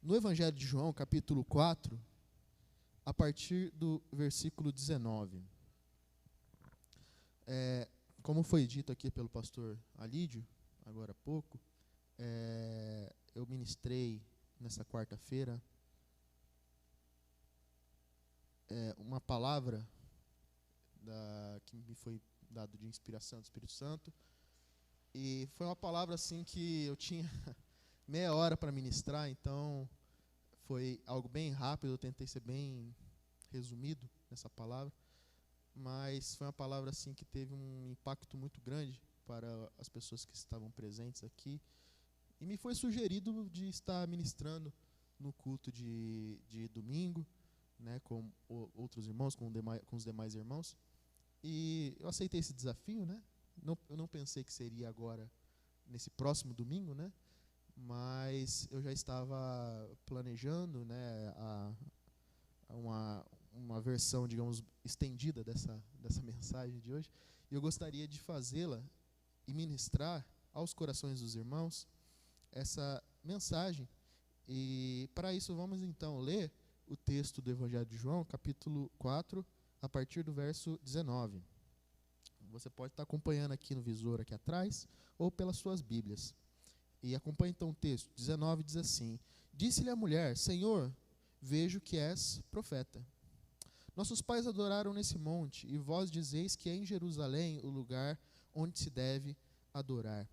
no Evangelho de João, capítulo 4, a partir do versículo 19. Como foi dito aqui pelo pastor Alídio, agora há pouco, eu ministrei nessa quarta-feira uma palavra que me foi dado de inspiração do Espírito Santo, e foi uma palavra assim que eu tinha meia hora para ministrar, então foi algo bem rápido, eu tentei ser bem resumido nessa palavra, mas foi uma palavra assim que teve um impacto muito grande para as pessoas que estavam presentes aqui, e me foi sugerido de estar ministrando no culto de domingo, né, com outros irmãos, com os demais irmãos, e eu aceitei esse desafio, né? Eu não pensei que seria agora, nesse próximo domingo, né? Mas eu já estava planejando, né, uma versão, digamos, estendida dessa mensagem de hoje, e eu gostaria de fazê-la e ministrar aos corações dos irmãos essa mensagem. E para isso vamos então ler o texto do Evangelho de João, capítulo 4, a partir do verso 19. Você pode estar acompanhando aqui no visor, aqui atrás, ou pelas suas Bíblias. E acompanhe então o texto. 19 diz assim: Disse-lhe a mulher: Senhor, vejo que és profeta. Nossos pais adoraram nesse monte, e vós dizeis que é em Jerusalém o lugar onde se deve adorar.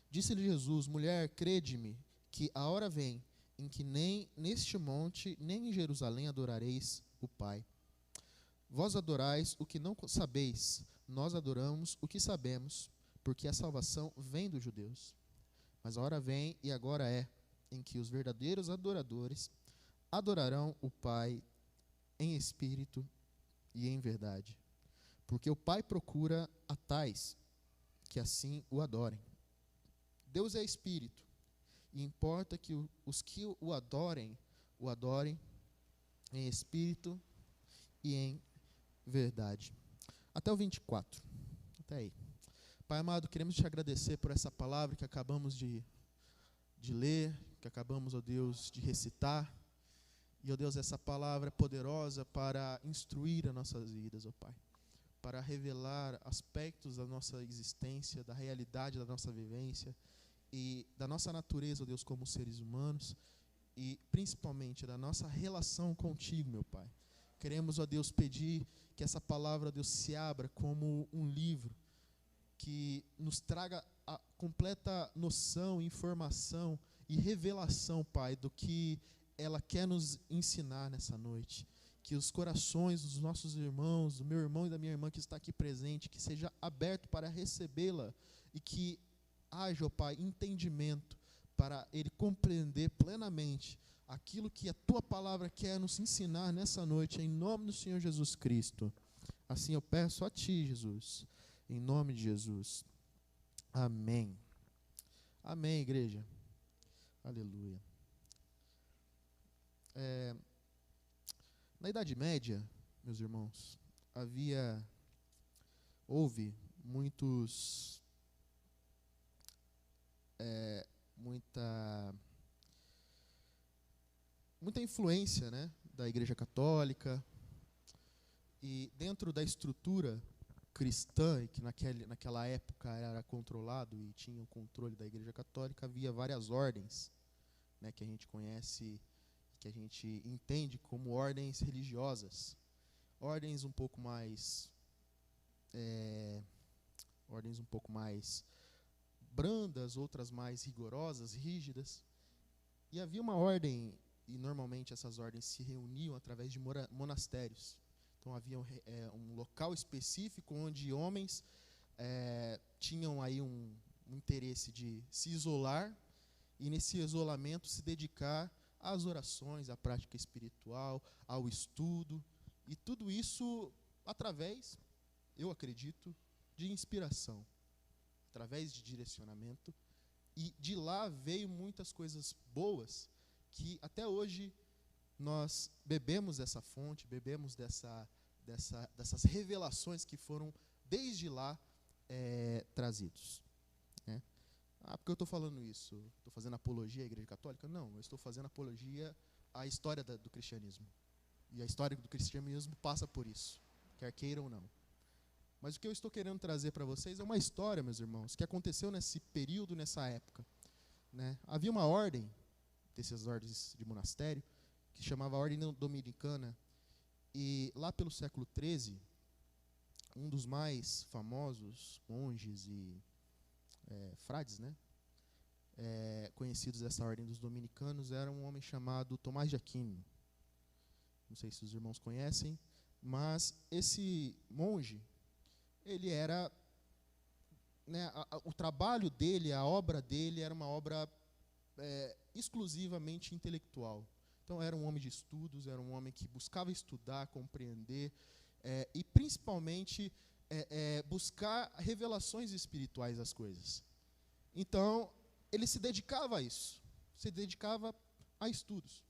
Disse-lhe Jesus: Mulher, crede-me, que a hora vem em que nem neste monte, nem em Jerusalém adorareis o Pai. Vós adorais o que não sabeis, nós adoramos o que sabemos, porque a salvação vem dos judeus. Mas a hora vem, e agora é, em que os verdadeiros adoradores adorarão o Pai em espírito e em verdade. Porque o Pai procura a tais que assim o adorem. Deus é espírito, e importa que os que o adorem em espírito e em verdade. Até o 24. Até aí. Pai amado, queremos te agradecer por essa palavra que acabamos de ler, que acabamos, ó Deus, de recitar. E, ó Deus, essa palavra é poderosa para instruir as nossas vidas, ó Pai. Para revelar aspectos da nossa existência, da realidade da nossa vivência e da nossa natureza, ó Deus, como seres humanos, e principalmente da nossa relação contigo, meu Pai. Queremos, ó Deus, pedir que essa palavra, ó Deus, se abra como um livro que nos traga a completa noção, informação e revelação, Pai, do que ela quer nos ensinar nessa noite. Que os corações dos nossos irmãos, do meu irmão e da minha irmã que está aqui presente, que seja aberto para recebê-la e que haja, ó Pai, entendimento para ele compreender plenamente aquilo que a Tua palavra quer nos ensinar nessa noite, em nome do Senhor Jesus Cristo. Assim eu peço a Ti, Jesus, em nome de Jesus. Amém. Amém, igreja. Aleluia. Na Idade Média, meus irmãos, houve muita influência, né, da Igreja Católica, e dentro da estrutura cristã, que naquela época era controlado e tinha o controle da Igreja Católica, havia várias ordens, né, que a gente conhece, que a gente entende como ordens religiosas, ordens um pouco mais brandas, outras mais rigorosas, rígidas. E havia uma ordem, e normalmente essas ordens se reuniam através de monastérios. Então havia um local específico onde homens tinham aí um interesse de se isolar e nesse isolamento se dedicar às orações, à prática espiritual, ao estudo, e tudo isso através, eu acredito, de inspiração, através de direcionamento, e de lá veio muitas coisas boas que até hoje nós bebemos dessa fonte, bebemos dessas revelações que foram desde lá trazidos, né? porque eu estou falando isso? Estou fazendo apologia à Igreja Católica? Não, eu estou fazendo apologia à história do cristianismo. E a história do cristianismo passa por isso, quer queira ou não. Mas o que eu estou querendo trazer para vocês é uma história, meus irmãos, que aconteceu nesse período, nessa época. Né? Havia uma ordem, dessas ordens de monastério, que chamava Ordem Dominicana, e lá pelo século XIII, um dos mais famosos monges e frades, né, conhecidos dessa ordem dos dominicanos, era um homem chamado Tomás de Aquino. Não sei se os irmãos conhecem, mas esse monge, ele era, né, o trabalho dele, a obra dele era uma obra exclusivamente intelectual. Então era um homem de estudos, era um homem que buscava estudar, compreender e principalmente buscar revelações espirituais às coisas. Então ele se dedicava a isso, se dedicava a estudos.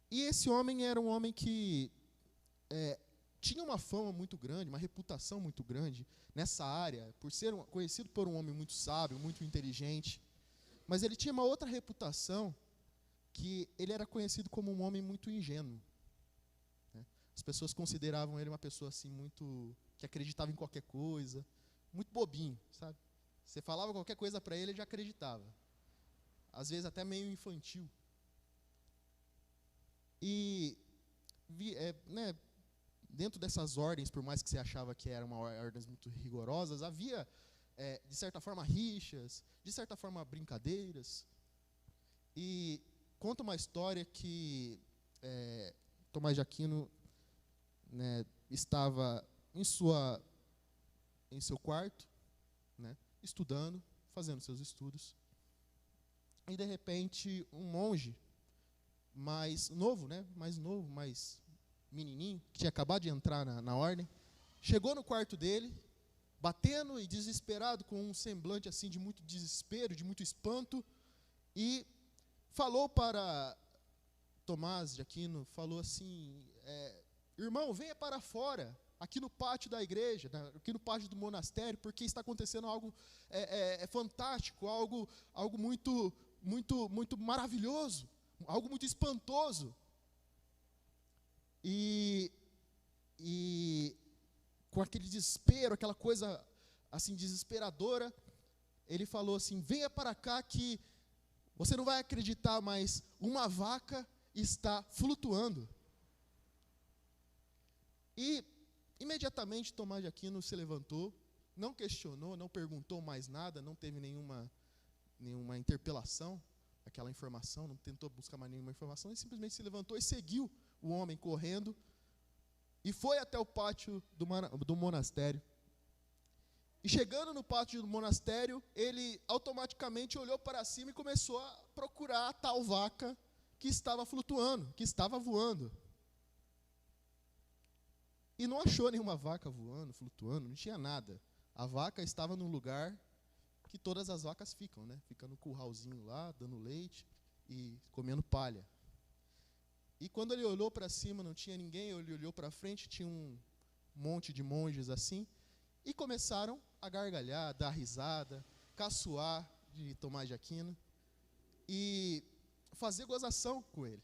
E esse homem era um homem que tinha uma fama muito grande, uma reputação muito grande nessa área, por ser conhecido por um homem muito sábio, muito inteligente. Mas ele tinha uma outra reputação, que ele era conhecido como um homem muito ingênuo. Né? As pessoas consideravam ele uma pessoa assim muito que acreditava em qualquer coisa, muito bobinho, sabe? Você falava qualquer coisa para ele, ele já acreditava. Às vezes até meio infantil. E né, dentro dessas ordens, por mais que você achava que eram ordens muito rigorosas, havia, de certa forma, rixas, de certa forma, brincadeiras. E conta uma história que Tomás de Aquino, né, estava em seu quarto, né, estudando, fazendo seus estudos, e de repente um monge mais novo, mais menininho, que tinha acabado de entrar na ordem, chegou no quarto dele, batendo e desesperado, com um semblante assim de muito desespero, de muito espanto, e falou para Tomás de Aquino, falou assim, irmão, venha para fora, aqui no pátio da igreja, aqui no pátio do monastério, porque está acontecendo algo fantástico, algo muito, muito, muito maravilhoso, algo muito espantoso. E com aquele desespero, aquela coisa assim desesperadora, ele falou assim, venha para cá que você não vai acreditar, mas uma vaca está flutuando. E imediatamente Tomás de Aquino se levantou, não questionou, não perguntou mais nada, não teve nenhuma interpelação, aquela informação, não tentou buscar mais nenhuma informação, ele simplesmente se levantou e seguiu o homem correndo e foi até o pátio do monastério. E chegando no pátio do monastério, ele automaticamente olhou para cima e começou a procurar a tal vaca que estava flutuando, que estava voando. E não achou nenhuma vaca voando, flutuando, não tinha nada. A vaca estava no lugar que todas as vacas ficam, né? Fica no curralzinho lá, dando leite e comendo palha. E quando ele olhou para cima, não tinha ninguém, ele olhou para frente, tinha um monte de monges assim, e começaram a gargalhar, dar risada, caçoar de Tomás de Aquino e fazer gozação com ele.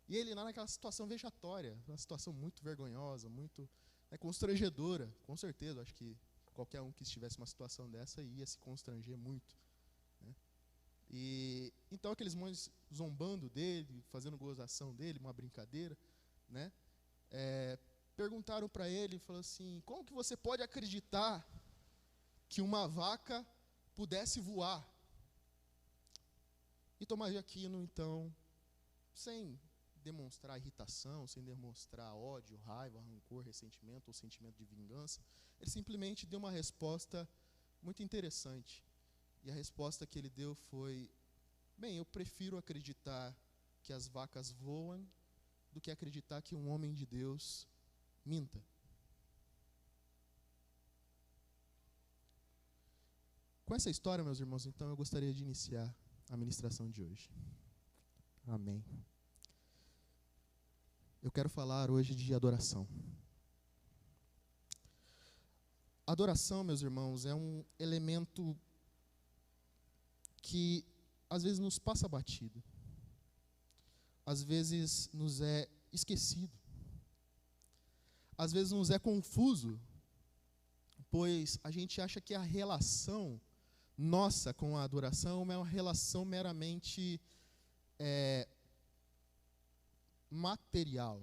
E ele lá naquela situação vexatória, uma situação muito vergonhosa, muito constrangedora, com certeza. Acho que qualquer um que estivesse numa situação dessa ia se constranger muito. Né? E então aqueles monges zombando dele, fazendo gozação dele, uma brincadeira, né? Perguntaram para ele, falou assim, como que você pode acreditar que uma vaca pudesse voar? E Tomás de Aquino, então, sem demonstrar irritação, sem demonstrar ódio, raiva, rancor, ressentimento ou sentimento de vingança, ele simplesmente deu uma resposta muito interessante. E a resposta que ele deu foi, bem, eu prefiro acreditar que as vacas voam do que acreditar que um homem de Deus minta. Com essa história, meus irmãos, então, eu gostaria de iniciar a ministração de hoje. Amém. Eu quero falar hoje de adoração. Adoração, meus irmãos, é um elemento que às vezes nos passa batido, às vezes nos é esquecido, às vezes nos é confuso, pois a gente acha que a relação nossa com a adoração é uma relação meramente material,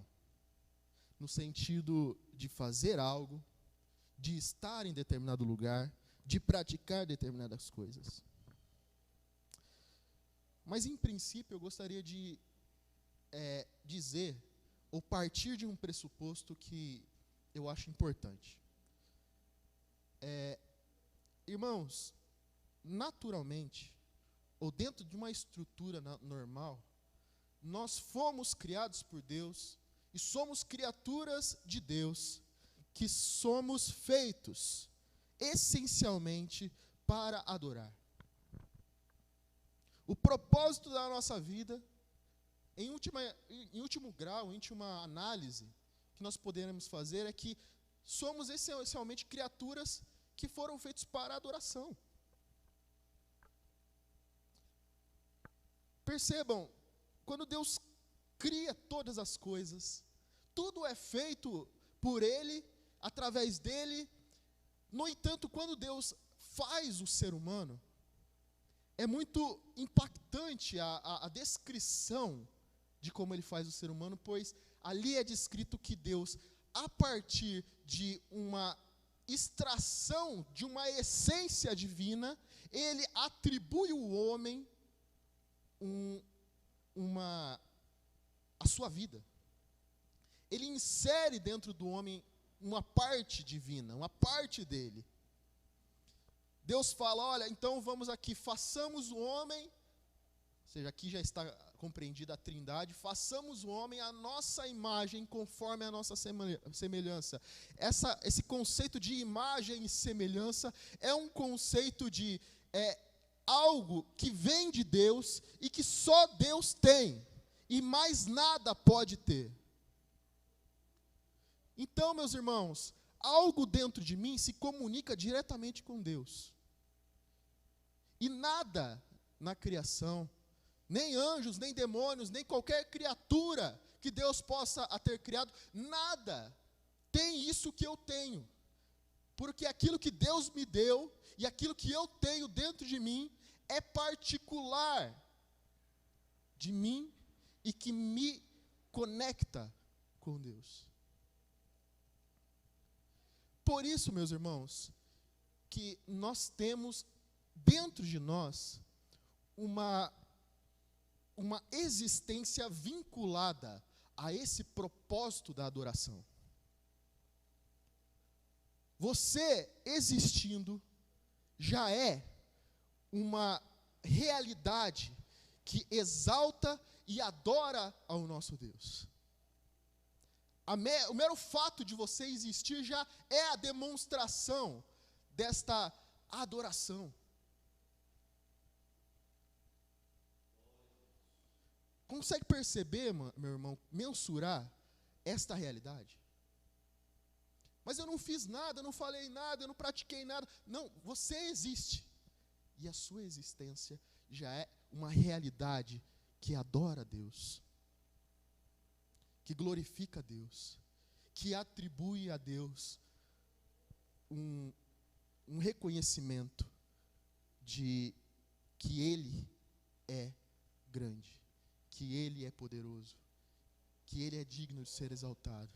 no sentido de fazer algo, de estar em determinado lugar, de praticar determinadas coisas. Mas, em princípio, eu gostaria de dizer, ou partir de um pressuposto que eu acho importante. Irmãos, naturalmente, ou dentro de uma estrutura normal, nós fomos criados por Deus e somos criaturas de Deus, que somos feitos essencialmente para adorar. O propósito da nossa vida, em último grau, em última análise, que nós poderemos fazer é que somos essencialmente criaturas que foram feitos para adoração. Percebam, quando Deus cria todas as coisas, tudo é feito por Ele, através dEle. No entanto, quando Deus faz o ser humano, é muito impactante a descrição de como Ele faz o ser humano, pois ali é descrito que Deus, a partir de uma extração de uma essência divina, Ele atribui ao homem a sua vida. Ele insere dentro do homem uma parte divina, uma parte dele. Deus fala, olha, então vamos aqui, façamos o homem, ou seja, aqui já está compreendida a trindade, façamos o homem à nossa imagem, conforme a nossa semelhança. Esse conceito de imagem e semelhança é um conceito de algo que vem de Deus e que só Deus tem, e mais nada pode ter. Então, meus irmãos, algo dentro de mim se comunica diretamente com Deus. E nada na criação, nem anjos, nem demônios, nem qualquer criatura que Deus possa ter criado, nada tem isso que eu tenho. Porque aquilo que Deus me deu e aquilo que eu tenho dentro de mim é particular de mim e que me conecta com Deus. Por isso, meus irmãos, que nós temos dentro de nós uma existência vinculada a esse propósito da adoração. Você existindo já é uma realidade que exalta e adora ao nosso Deus. O mero fato de você existir já é a demonstração desta adoração. Consegue perceber, meu irmão, mensurar esta realidade? Mas eu não fiz nada, eu não falei nada, eu não pratiquei nada. Não, você existe. E a sua existência já é uma realidade que adora a Deus, que glorifica a Deus, que atribui a Deus um reconhecimento de que Ele é grande, que Ele é poderoso, que Ele é digno de ser exaltado.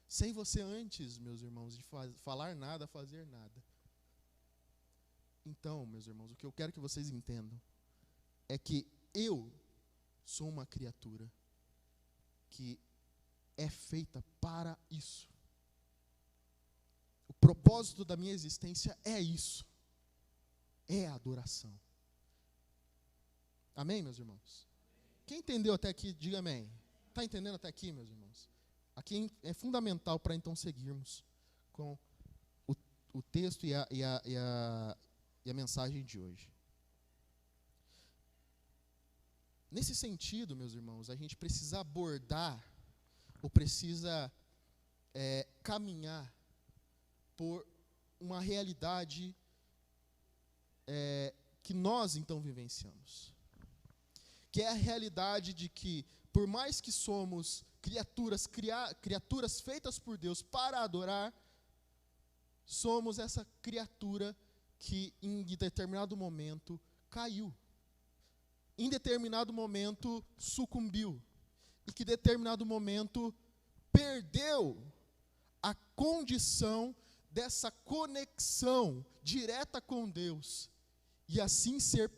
Sem você antes, meus irmãos, de falar nada, fazer nada. Então, meus irmãos, o que eu quero que vocês entendam é que eu sou uma criatura que é feita para isso. O propósito da minha existência é isso. É a adoração. Amém, meus irmãos? Quem entendeu até aqui, diga amém. Está entendendo até aqui, meus irmãos? Aqui é fundamental para então seguirmos com o texto e a mensagem de hoje. Nesse sentido, meus irmãos, a gente precisa abordar, ou precisa caminhar por uma realidade que nós então vivenciamos. Que é a realidade de que, por mais que somos criaturas feitas por Deus para adorar, somos essa criatura que em determinado momento caiu. Em determinado momento sucumbiu. E que em determinado momento perdeu a condição dessa conexão direta com Deus. E assim ser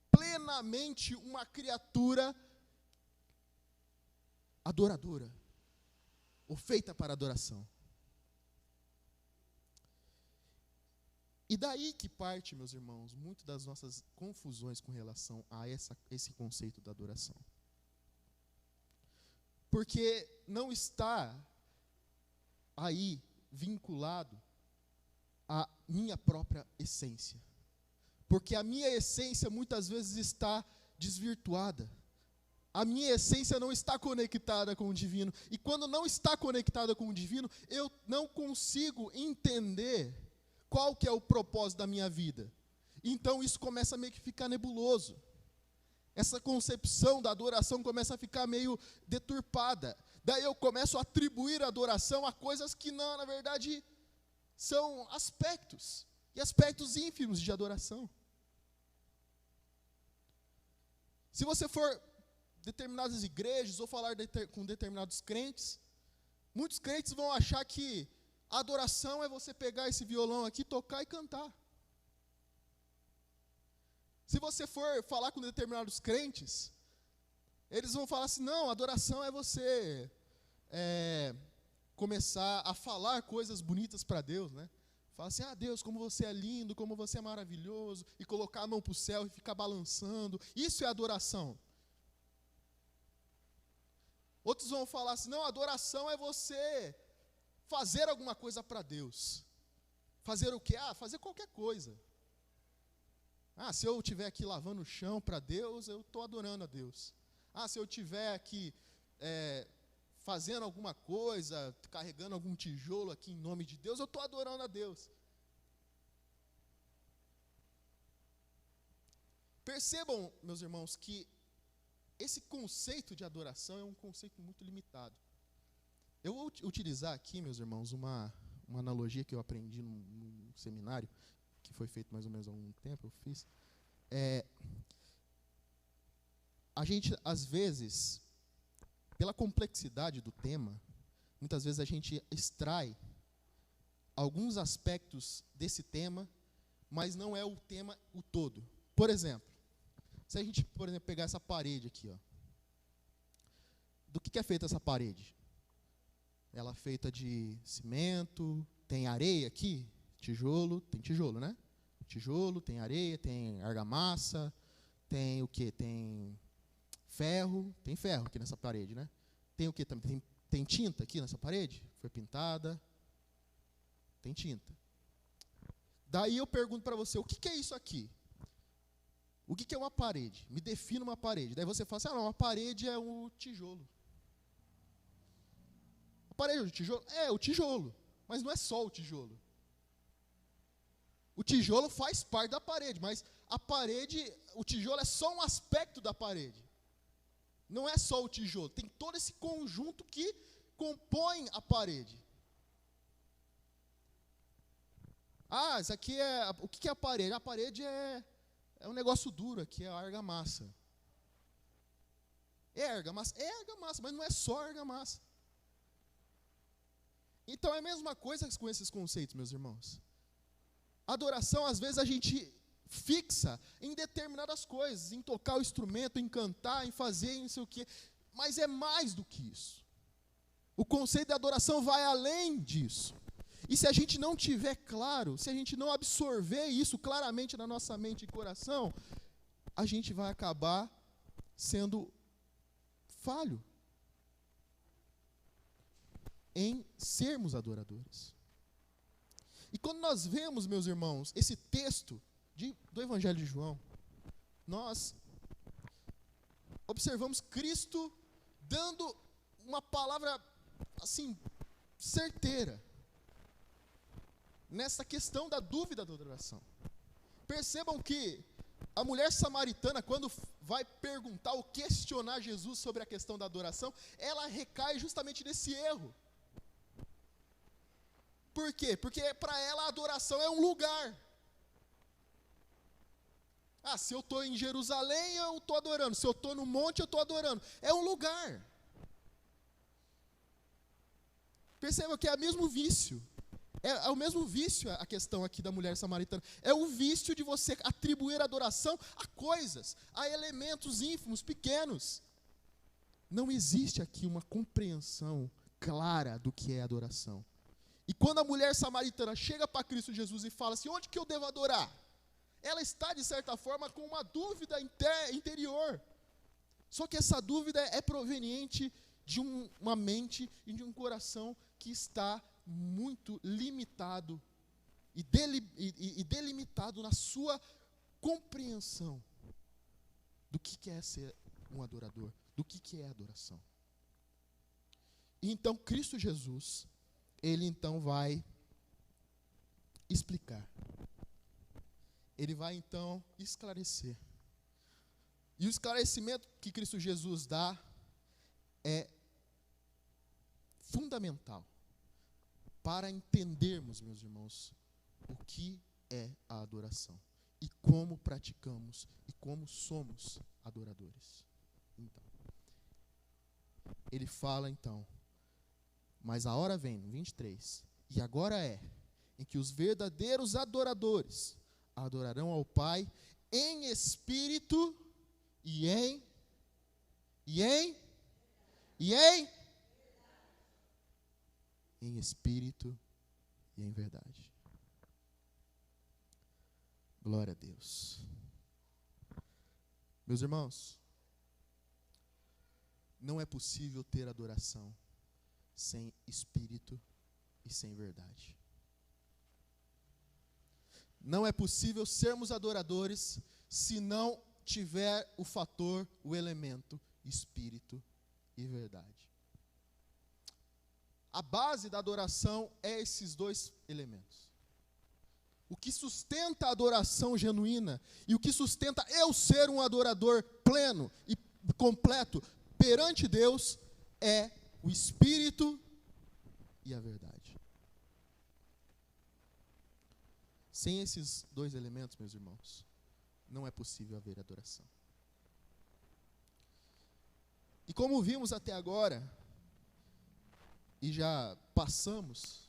plenamente uma criatura adoradora, ou feita para adoração. E daí que parte, meus irmãos, muito das nossas confusões com relação a esse conceito da adoração. Porque não está aí vinculado à minha própria essência. Porque a minha essência muitas vezes está desvirtuada. A minha essência não está conectada com o divino. E quando não está conectada com o divino, eu não consigo entender qual que é o propósito da minha vida. Então isso começa a meio que ficar nebuloso. Essa concepção da adoração começa a ficar meio deturpada. Daí eu começo a atribuir a adoração a coisas que não, na verdade, são aspectos. E aspectos ínfimos de adoração. Se você for determinadas igrejas ou falar com determinados crentes, muitos crentes vão achar que a adoração é você pegar esse violão aqui, tocar e cantar. Se você for falar com determinados crentes, eles vão falar assim, não, adoração é você começar a falar coisas bonitas para Deus, né? Fala assim, Deus, como você é lindo, como você é maravilhoso, e colocar a mão para o céu e ficar balançando, isso é adoração. Outros vão falar assim, não, adoração é você fazer alguma coisa para Deus. Fazer o quê? Fazer qualquer coisa. Se eu estiver aqui lavando o chão para Deus, eu estou adorando a Deus. Se eu estiver aqui fazendo alguma coisa, carregando algum tijolo aqui em nome de Deus, eu estou adorando a Deus. Percebam, meus irmãos, que esse conceito de adoração é um conceito muito limitado. Eu vou utilizar aqui, meus irmãos, uma analogia que eu aprendi num seminário, que foi feito mais ou menos há algum tempo, eu fiz. A gente, às vezes, pela complexidade do tema, muitas vezes a gente extrai alguns aspectos desse tema, mas não é o tema o todo. Por exemplo, se a gente, pegar essa parede aqui, do que é feita essa parede? Ela é feita de cimento, tem areia aqui, tijolo, tem tijolo, né? Tijolo, tem areia, tem argamassa, tem o quê? Tem ferro aqui nessa parede, né? Tem o quê também? Tem tinta aqui nessa parede? Foi pintada, tem tinta. Daí eu pergunto para você, o que é isso aqui? O que é uma parede? Me defina uma parede. Daí você fala assim, não, a parede é o tijolo. A parede é o tijolo? É, o tijolo. Mas não é só o tijolo. O tijolo faz parte da parede, mas a parede, o tijolo é só um aspecto da parede. Não é só o tijolo, tem todo esse conjunto que compõe a parede. Isso aqui é... O que é a parede? A parede é um negócio duro aqui, é a argamassa. É argamassa? É argamassa, mas não é só argamassa. Então é a mesma coisa com esses conceitos, meus irmãos. Adoração, às vezes, a gente fixa em determinadas coisas, em tocar o instrumento, em cantar, em fazer, não sei o quê. Mas é mais do que isso. O conceito de adoração vai além disso. E se a gente não tiver claro, se a gente não absorver isso claramente na nossa mente e coração, a gente vai acabar sendo falho em sermos adoradores. E quando nós vemos, meus irmãos, esse texto do Evangelho de João, nós observamos Cristo dando uma palavra, assim, certeira, nessa questão da dúvida da adoração. Percebam que a mulher samaritana, quando vai perguntar ou questionar Jesus sobre a questão da adoração, ela recai justamente nesse erro. Por quê? Porque para ela a adoração é um lugar. Se eu estou em Jerusalém, eu estou adorando. Se eu estou no monte, eu estou adorando. É um lugar. Perceba que é o mesmo vício. É o mesmo vício a questão aqui da mulher samaritana. É o vício de você atribuir adoração a coisas, a elementos ínfimos, pequenos. Não existe aqui uma compreensão clara do que é adoração. E quando a mulher samaritana chega para Cristo Jesus e fala assim, onde que eu devo adorar? Ela está, de certa forma, com uma dúvida interior. Só que essa dúvida é proveniente de uma mente e de um coração que está muito limitado e delimitado na sua compreensão do que é ser um adorador, do que é adoração. E então Cristo Jesus, ele então vai explicar. Ele vai então esclarecer. E o esclarecimento que Cristo Jesus dá é fundamental para entendermos, meus irmãos, o que é a adoração e como praticamos e como somos adoradores. Então, ele fala então, mas a hora vem, no 23, e agora é, em que os verdadeiros adoradores adorarão ao Pai em espírito e em espírito e em verdade. Glória a Deus. Meus irmãos, não é possível ter adoração sem espírito e sem verdade. Não é possível sermos adoradores se não tiver o fator, o elemento, espírito e verdade. A base da adoração é esses dois elementos. O que sustenta a adoração genuína e o que sustenta eu ser um adorador pleno e completo perante Deus é o Espírito e a verdade. Sem esses dois elementos, meus irmãos, não é possível haver adoração. E como vimos até agora, e já passamos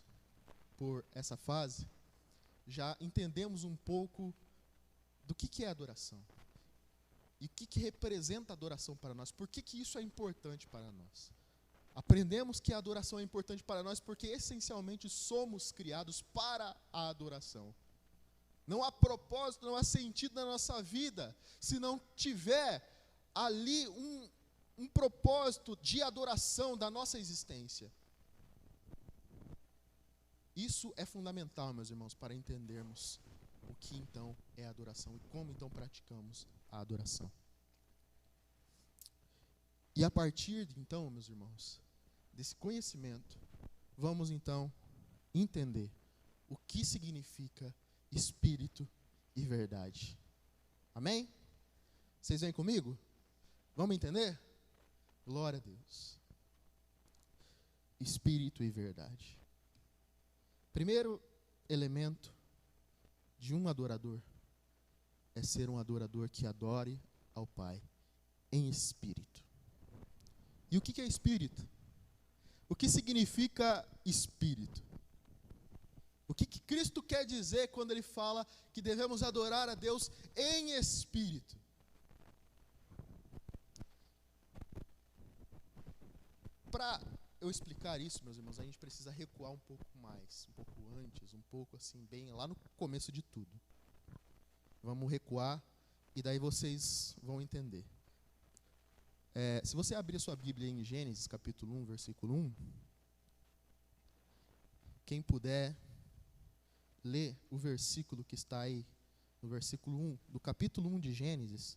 por essa fase, já entendemos um pouco do que é adoração. E o que representa a adoração para nós. Por que isso é importante para nós. Aprendemos que a adoração é importante para nós porque essencialmente somos criados para a adoração. Não há propósito, não há sentido na nossa vida se não tiver ali um propósito de adoração da nossa existência. Isso é fundamental, meus irmãos, para entendermos o que então é a adoração e como então praticamos a adoração. E a partir então, meus irmãos, desse conhecimento, vamos então entender o que significa espírito e verdade. Amém? Vocês vêm comigo? Vamos entender? Glória a Deus. Espírito e verdade. Primeiro elemento de um adorador é ser um adorador que adore ao Pai em espírito. E o que é espírito? O que significa espírito? O que Cristo quer dizer quando ele fala que devemos adorar a Deus em espírito? Para eu explicar isso, meus irmãos, a gente precisa recuar um pouco mais, um pouco antes, um pouco assim, bem lá no começo de tudo. Vamos recuar e daí vocês vão entender. Se você abrir a sua Bíblia em Gênesis, capítulo 1, versículo 1, quem puder ler o versículo que está aí, no versículo 1, do capítulo 1 de Gênesis,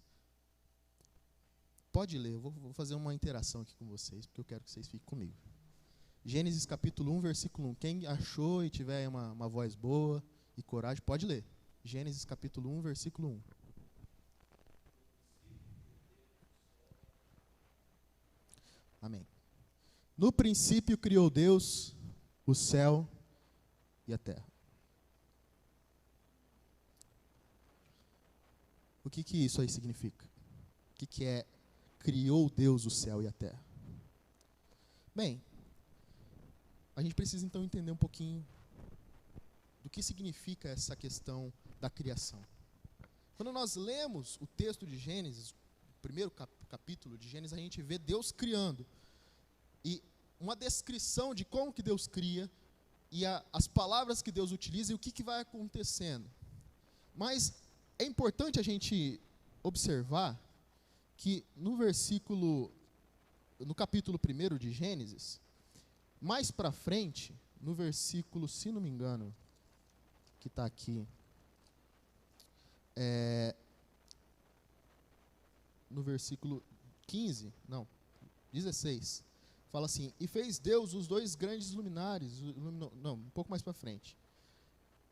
pode ler, eu vou fazer uma interação aqui com vocês, porque eu quero que vocês fiquem comigo. Gênesis capítulo 1, versículo 1. Quem achou e tiver uma voz boa e coragem, pode ler. Gênesis capítulo 1, versículo 1. Amém. No princípio criou Deus o céu e a terra. O que isso aí significa? O que é criou Deus o céu e a terra? Bem, a gente precisa então entender um pouquinho do que significa essa questão da criação. Quando nós lemos o texto de Gênesis, o primeiro capítulo de Gênesis, a gente vê Deus criando. E uma descrição de como que Deus cria, e as palavras que Deus utiliza e o que vai acontecendo. Mas é importante a gente observar que no capítulo 1 de Gênesis, mais para frente, no versículo, se não me engano, que está aqui, no versículo 15, não, 16, fala assim: e fez Deus os dois grandes luminares, um pouco mais para frente.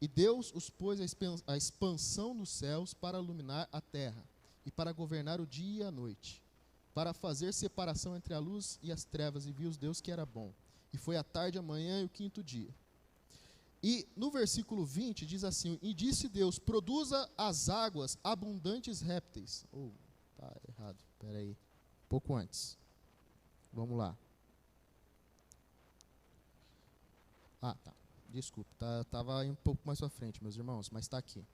E Deus os pôs a expansão dos céus para iluminar a terra, e para governar o dia e a noite, para fazer separação entre a luz e as trevas, e viu Deus que era bom. E foi a tarde, a manhã e o quinto dia. E no versículo 20 diz assim: e disse Deus, produza as águas abundantes répteis. Tá errado, espera aí, um pouco antes. Vamos lá. Tá, desculpa, estava um pouco mais para frente, meus irmãos, mas está aqui.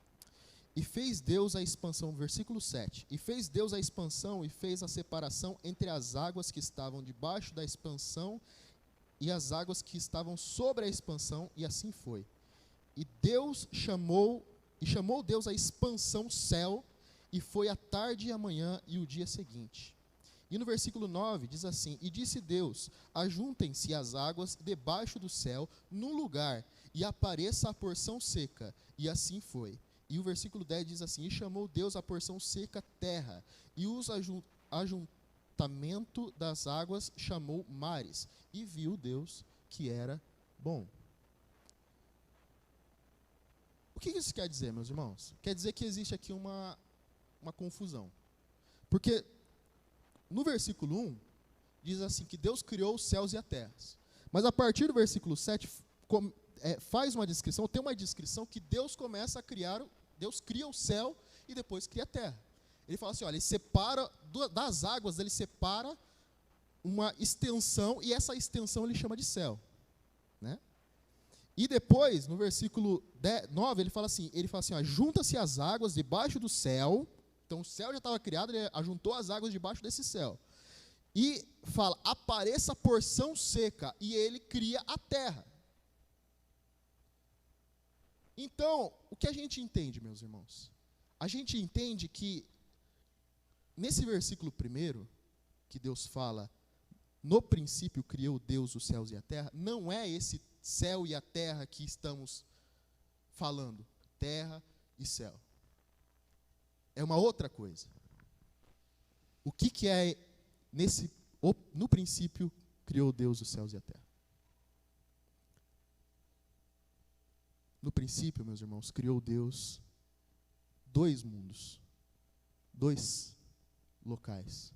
E fez Deus a expansão, versículo 7. E fez Deus a expansão e fez a separação entre as águas que estavam debaixo da expansão e as águas que estavam sobre a expansão, e assim foi. E chamou Deus a expansão céu, e foi a tarde e a manhã e o dia seguinte. E no versículo 9 diz assim: e disse Deus, ajuntem-se as águas debaixo do céu num lugar, e apareça a porção seca, e assim foi. E o versículo 10 diz assim: e chamou Deus a porção seca terra, e os ajuntamento das águas chamou mares, e viu Deus que era bom. O que isso quer dizer, meus irmãos? Quer dizer que existe aqui uma confusão. Porque no versículo 1, diz assim, que Deus criou os céus e a terra. Mas a partir do versículo 7, faz uma descrição, tem uma descrição que Deus começa a criar, Deus cria o céu e depois cria a terra. Ele fala assim, olha, ele separa, das águas ele separa uma extensão, e essa extensão ele chama de céu. Né? E depois, no versículo 9, ele fala assim, ó, junta-se as águas debaixo do céu. Então o céu já estava criado, ele ajuntou as águas debaixo desse céu. E fala, apareça a porção seca, e ele cria a terra. Então, o que a gente entende, meus irmãos? A gente entende que, nesse versículo 1, que Deus fala, no princípio criou Deus os céus e a terra, não é esse céu e a terra que estamos falando, terra e céu. É uma outra coisa. O que é no princípio criou Deus os céus e a terra? No princípio, meus irmãos, criou Deus dois mundos, dois locais,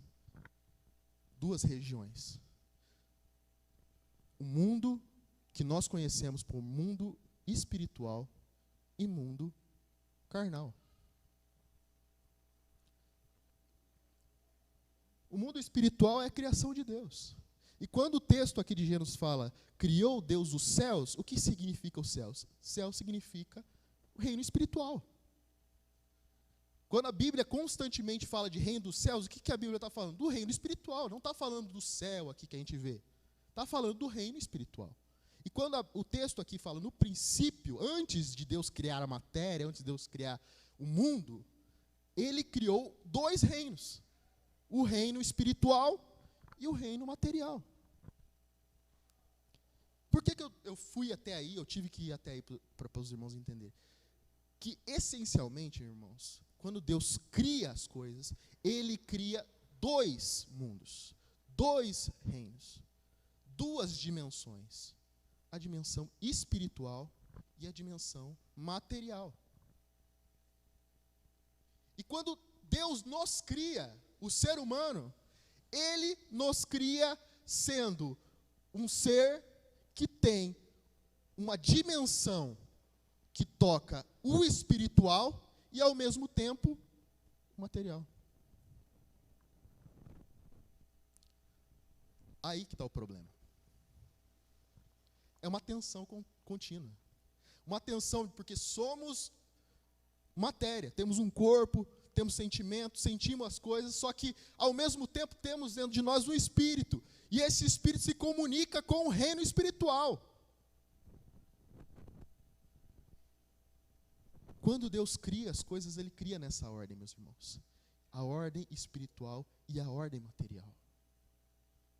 duas regiões. O mundo que nós conhecemos por mundo espiritual e mundo carnal. O mundo espiritual é a criação de Deus. E quando o texto aqui de Gênesis fala, criou Deus os céus, o que significa os céus? Céu significa o reino espiritual. Quando a Bíblia constantemente fala de reino dos céus, o que a Bíblia está falando? Do reino espiritual, não está falando do céu aqui que a gente vê. Está falando do reino espiritual. E quando o texto aqui fala no princípio, antes de Deus criar a matéria, antes de Deus criar o mundo, ele criou dois reinos. O reino espiritual e o reino material. Por que eu fui até aí, eu tive que ir até aí para os irmãos entenderem? Que, essencialmente, irmãos, quando Deus cria as coisas, ele cria dois mundos, dois reinos, duas dimensões. A dimensão espiritual e a dimensão material. E quando Deus nos cria, o ser humano, ele nos cria sendo um ser que tem uma dimensão que toca o espiritual e, ao mesmo tempo, o material. Aí que está o problema. É uma tensão contínua. Uma tensão, porque somos matéria, temos um corpo, temos sentimentos, sentimos as coisas, só que, ao mesmo tempo, temos dentro de nós um espírito. E esse espírito se comunica com o reino espiritual. Quando Deus cria as coisas, Ele cria nessa ordem, meus irmãos. A ordem espiritual e a ordem material.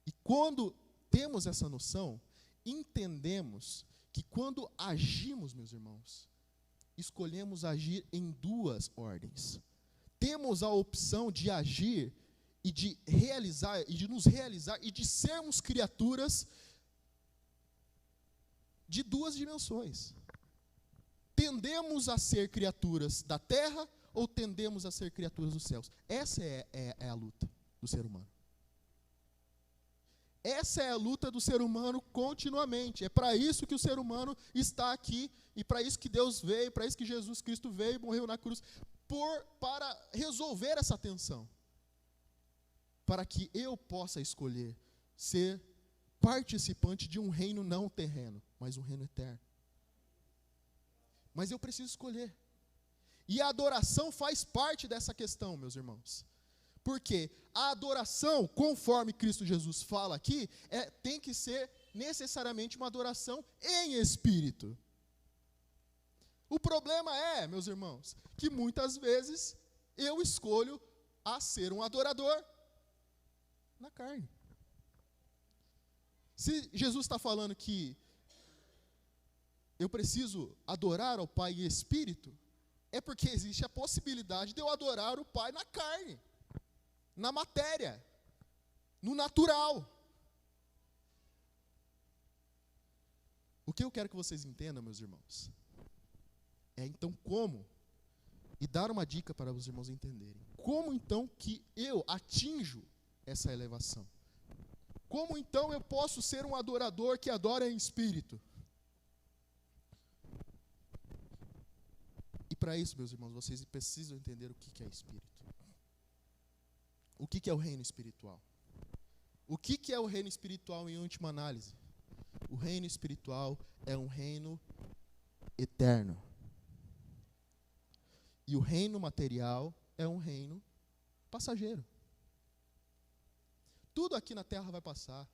E quando temos essa noção, entendemos que quando agimos, meus irmãos, escolhemos agir em duas ordens. Temos a opção de agir e de realizar, e de nos realizar, e de sermos criaturas de duas dimensões. Tendemos a ser criaturas da terra ou tendemos a ser criaturas dos céus? Essa é a luta do ser humano. Essa é a luta do ser humano continuamente. É para isso que o ser humano está aqui, e para isso que Deus veio, para isso que Jesus Cristo veio e morreu na cruz, para resolver essa tensão. Para que eu possa escolher ser participante de um reino não terreno, mas um reino eterno. Mas eu preciso escolher. E a adoração faz parte dessa questão, meus irmãos. Porque a adoração, conforme Cristo Jesus fala aqui, tem que ser necessariamente uma adoração em espírito. O problema é, meus irmãos, que muitas vezes eu escolho a ser um adorador na carne. Se Jesus está falando que eu preciso adorar ao Pai em espírito, é porque existe a possibilidade de eu adorar o Pai na carne, na matéria, no natural. O que eu quero que vocês entendam, meus irmãos, é então como, e dar uma dica para os irmãos entenderem, como então que eu atinjo essa elevação? Como então eu posso ser um adorador que adora em espírito? E para isso, meus irmãos, vocês precisam entender o que é espírito. O que é o reino espiritual? O que é o reino espiritual em última análise? O reino espiritual é um reino eterno. E o reino material é um reino passageiro. Tudo aqui na terra vai passar.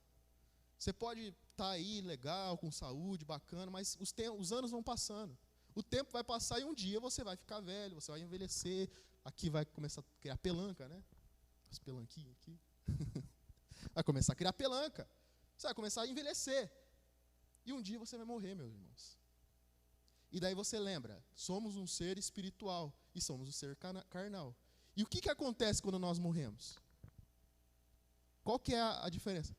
Você pode estar aí legal, com saúde, bacana, mas os anos vão passando. O tempo vai passar e um dia você vai ficar velho, você vai envelhecer. Aqui vai começar a criar pelanca, né? As pelanquinhas aqui. Vai começar a criar pelanca. Você vai começar a envelhecer. E um dia você vai morrer, meus irmãos. E daí você lembra, somos um ser espiritual e somos um ser carnal. E o que acontece quando nós morremos? Qual que é a diferença?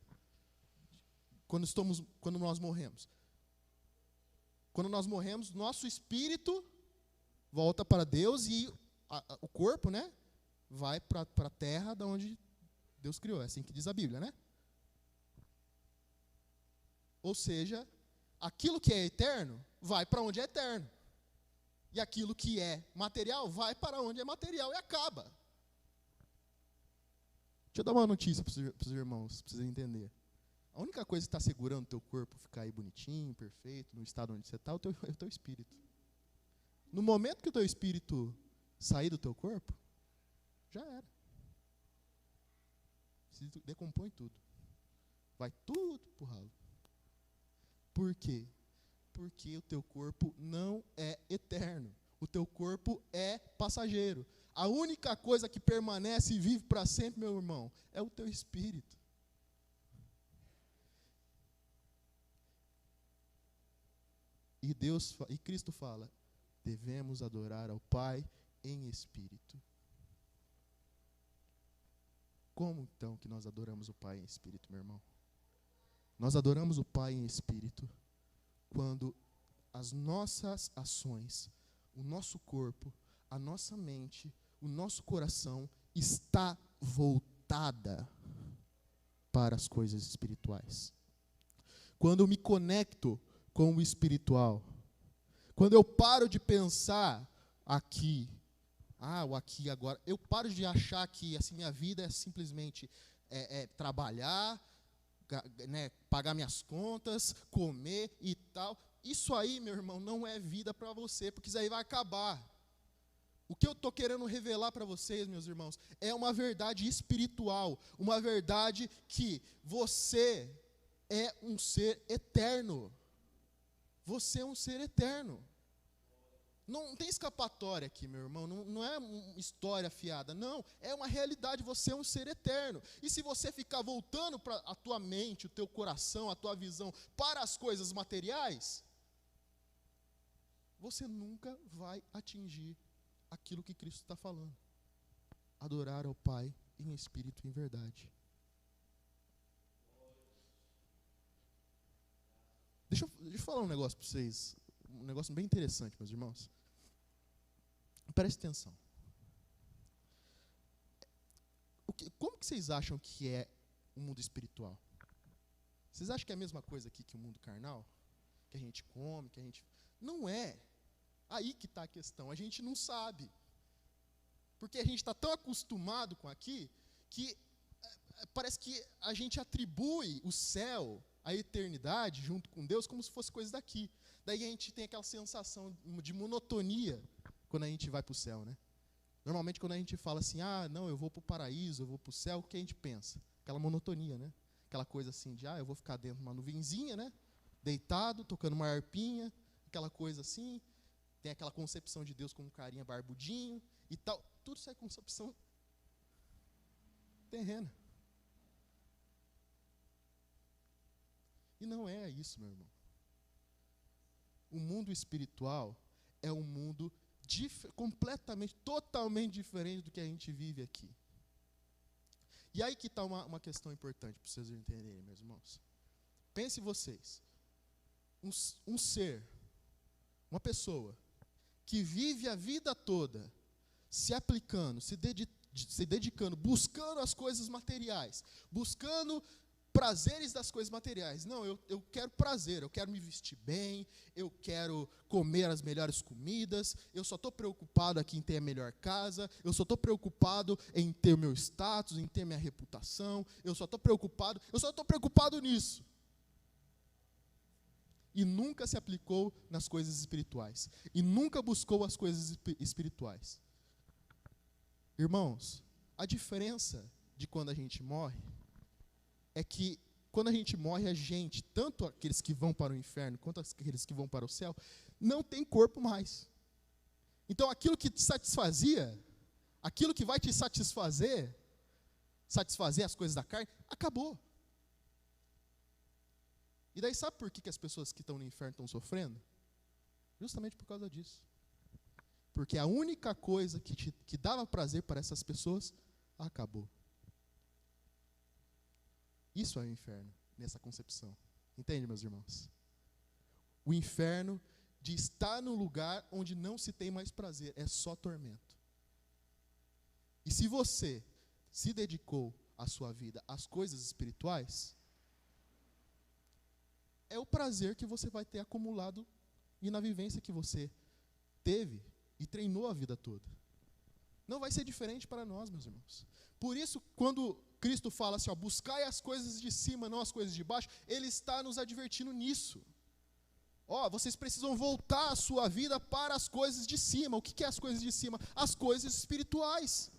Quando nós morremos? Quando nós morremos, nosso espírito volta para Deus e o corpo, né, vai para a terra de onde Deus criou. É assim que diz a Bíblia, né? Ou seja, aquilo que é eterno vai para onde é eterno. E aquilo que é material vai para onde é material e acaba. Deixa eu dar uma notícia para os irmãos, para vocês entenderem. A única coisa que está segurando o teu corpo ficar aí bonitinho, perfeito, no estado onde você está, é o teu espírito. No momento que o teu espírito sair do teu corpo, já era. Se decompõe tudo. Vai tudo pro ralo. Por quê? Porque o teu corpo não é eterno. O teu corpo é passageiro. A única coisa que permanece e vive para sempre, meu irmão, é o teu espírito. E Cristo fala, devemos adorar ao Pai em espírito. Como então que nós adoramos o Pai em espírito, meu irmão? Nós adoramos o Pai em espírito quando as nossas ações, o nosso corpo, a nossa mente, o nosso coração está voltada para as coisas espirituais. Quando eu me conecto com o espiritual, quando eu paro de pensar aqui, o aqui agora, eu paro de achar que assim, minha vida é simplesmente trabalhar, né, pagar minhas contas, comer e tal. Isso aí, meu irmão, não é vida para você, porque isso aí vai acabar. O que eu estou querendo revelar para vocês, meus irmãos, é uma verdade espiritual, uma verdade que você é um ser eterno. Você é um ser eterno. Não tem escapatória aqui, meu irmão, não é uma história fiada, não, é uma realidade, você é um ser eterno. E se você ficar voltando para a tua mente, o teu coração, a tua visão para as coisas materiais, você nunca vai atingir aquilo que Cristo está falando. Adorar ao Pai em espírito e em verdade. Deixa eu falar um negócio para vocês, um negócio bem interessante, meus irmãos. Preste atenção. Como que vocês acham que é o mundo espiritual? Vocês acham que é a mesma coisa aqui que o mundo carnal? Que a gente come, que a gente... Não é. Aí que está a questão. A gente não sabe. Porque a gente está tão acostumado com aqui, que parece que a gente atribui o céu, a eternidade, junto com Deus, como se fosse coisa daqui. Daí a gente tem aquela sensação de monotonia quando a gente vai para o céu, né? Normalmente quando a gente fala assim, não, eu vou para o paraíso, eu vou para o céu, o que a gente pensa? Aquela monotonia, né? Aquela coisa assim de, eu vou ficar dentro de uma nuvenzinha, né? Deitado, tocando uma harpinha, aquela coisa assim. Tem aquela concepção de Deus como um carinha barbudinho e tal. Tudo isso é concepção terrena. E não é isso, meu irmão. O mundo espiritual é um mundo completamente, totalmente diferente do que a gente vive aqui. E aí que está uma questão importante para vocês entenderem, meus irmãos. Pense vocês, um ser, uma pessoa, que vive a vida toda se aplicando, se dedicando, buscando as coisas materiais, buscando prazeres das coisas materiais. Não, eu quero prazer, eu quero me vestir bem, eu quero comer as melhores comidas, eu só estou preocupado aqui em ter a melhor casa, eu só estou preocupado em ter o meu status, em ter minha reputação, eu só estou preocupado nisso. E nunca se aplicou nas coisas espirituais. E nunca buscou as coisas espirituais. Irmãos, a diferença de quando a gente morre é que quando a gente morre, a gente, tanto aqueles que vão para o inferno quanto aqueles que vão para o céu, não tem corpo mais. Então aquilo que te satisfazia, aquilo que vai te satisfazer as coisas da carne, acabou. E daí sabe por que as pessoas que estão no inferno estão sofrendo? Justamente por causa disso. Porque a única coisa que dava prazer para essas pessoas, acabou. Isso é o inferno, nessa concepção. Entende, meus irmãos? O inferno de estar num lugar onde não se tem mais prazer, é só tormento. E se você se dedicou a sua vida às coisas espirituais, é o prazer que você vai ter acumulado e na vivência que você teve e treinou a vida toda. Não vai ser diferente para nós, meus irmãos. Por isso, quando Cristo fala assim, buscai as coisas de cima, não as coisas de baixo, Ele está nos advertindo nisso. Vocês precisam voltar a sua vida para as coisas de cima. O que é as coisas de cima? As coisas espirituais.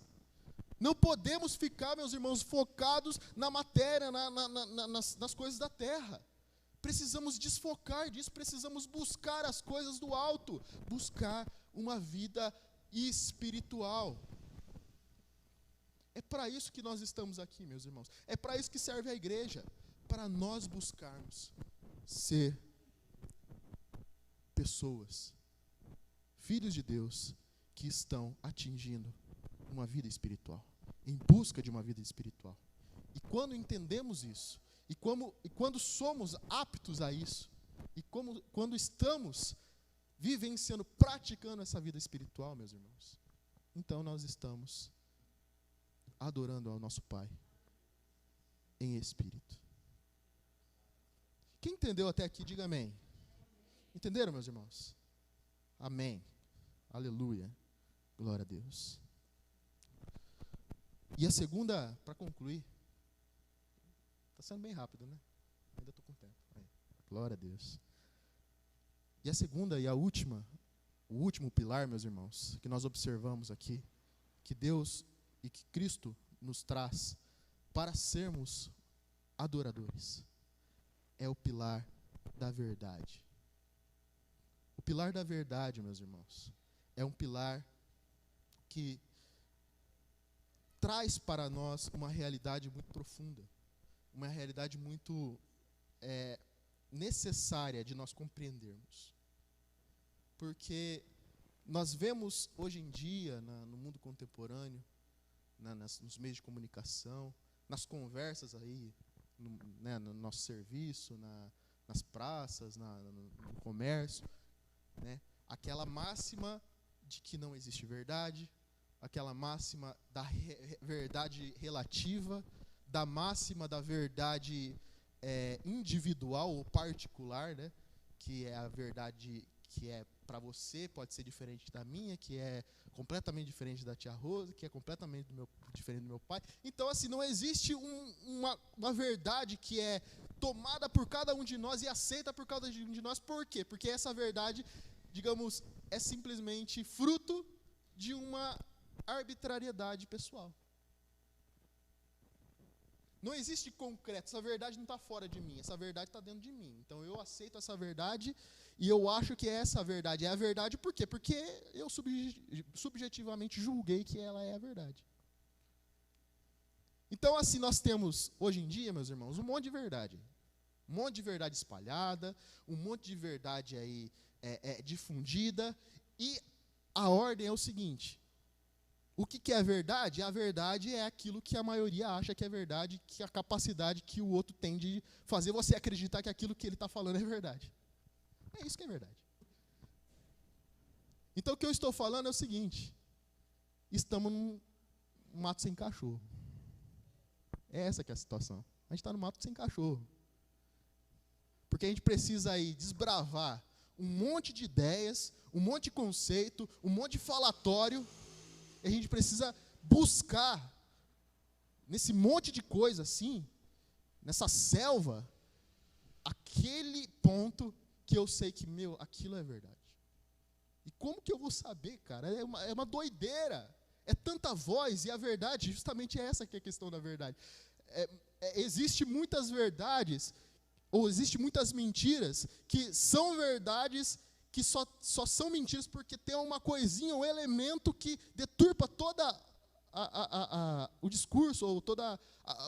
Não podemos ficar, meus irmãos, focados na matéria, nas coisas da terra. Precisamos desfocar disso, precisamos buscar as coisas do alto, buscar uma vida espiritual. É para isso que nós estamos aqui, meus irmãos. É para isso que serve a igreja, para nós buscarmos ser pessoas, filhos de Deus, que estão atingindo uma vida espiritual, em busca de uma vida espiritual. E quando entendemos isso, e quando somos aptos a isso, e quando estamos vivenciando, praticando essa vida espiritual, meus irmãos, então nós estamos adorando ao nosso Pai em espírito. Quem entendeu até aqui, diga amém. Entenderam, meus irmãos? Amém. Aleluia. Glória a Deus. E a segunda, para concluir, está sendo bem rápido, né? Ainda estou com tempo. Aí. Glória a Deus. E a segunda e a última, o último pilar, meus irmãos, que nós observamos aqui, que Deus e que Cristo nos traz para sermos adoradores, é o pilar da verdade. O pilar da verdade, meus irmãos, é um pilar que traz para nós uma realidade muito profunda, uma realidade muito necessária de nós compreendermos. Porque nós vemos hoje em dia, no mundo contemporâneo, nos meios de comunicação, nas conversas aí, no nosso serviço, nas praças, no comércio, né, aquela máxima de que não existe verdade, aquela máxima da verdade relativa, da máxima da verdade individual ou particular, né, que é a verdade que é para você, pode ser diferente da minha, que é completamente diferente da tia Rosa, que é completamente diferente do meu pai. Então, assim, não existe uma verdade que é tomada por cada um de nós e aceita por cada um de nós. Por quê? Porque essa verdade, digamos, é simplesmente fruto de uma arbitrariedade pessoal. Não existe concreto, essa verdade não está fora de mim, essa verdade está dentro de mim. Então eu aceito essa verdade e eu acho que essa verdade é a verdade. Por quê? Porque eu subjetivamente julguei que ela é a verdade. Então assim, nós temos hoje em dia, meus irmãos, um monte de verdade. Um monte de verdade espalhada, um monte de verdade aí difundida. E a ordem é o seguinte: o que é a verdade? A verdade é aquilo que a maioria acha que é verdade, que a capacidade que o outro tem de fazer você acreditar que aquilo que ele está falando é verdade. É isso que é verdade. Então o que eu estou falando é o seguinte: estamos num mato sem cachorro. É essa que é a situação. A gente está no mato sem cachorro. Porque a gente precisa aí desbravar um monte de ideias, um monte de conceito, um monte de falatório. A gente precisa buscar, nesse monte de coisa assim, nessa selva, aquele ponto que eu sei que, aquilo é verdade. E como que eu vou saber, cara? É uma doideira. É tanta voz, e a verdade, justamente essa que é a questão da verdade. Existe muitas verdades, ou existe muitas mentiras, que são verdades que só são mentiras porque tem uma coisinha, um elemento que deturpa todo o discurso, ou todo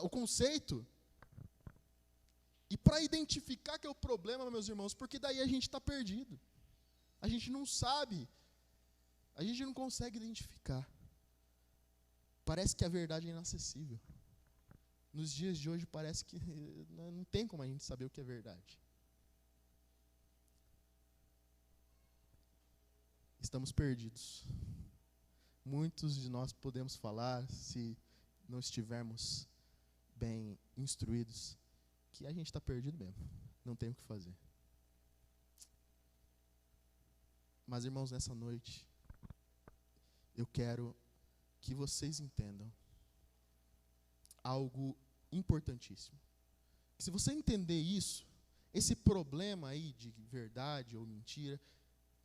o conceito. E para identificar que é o problema, meus irmãos, porque daí a gente está perdido. A gente não sabe, a gente não consegue identificar. Parece que a verdade é inacessível. Nos dias de hoje parece que não tem como a gente saber o que é verdade. Estamos perdidos. Muitos de nós podemos falar, se não estivermos bem instruídos, que a gente está perdido mesmo. Não tem o que fazer. Mas, irmãos, nessa noite, eu quero que vocês entendam algo importantíssimo. Que se você entender isso, esse problema aí de verdade ou mentira,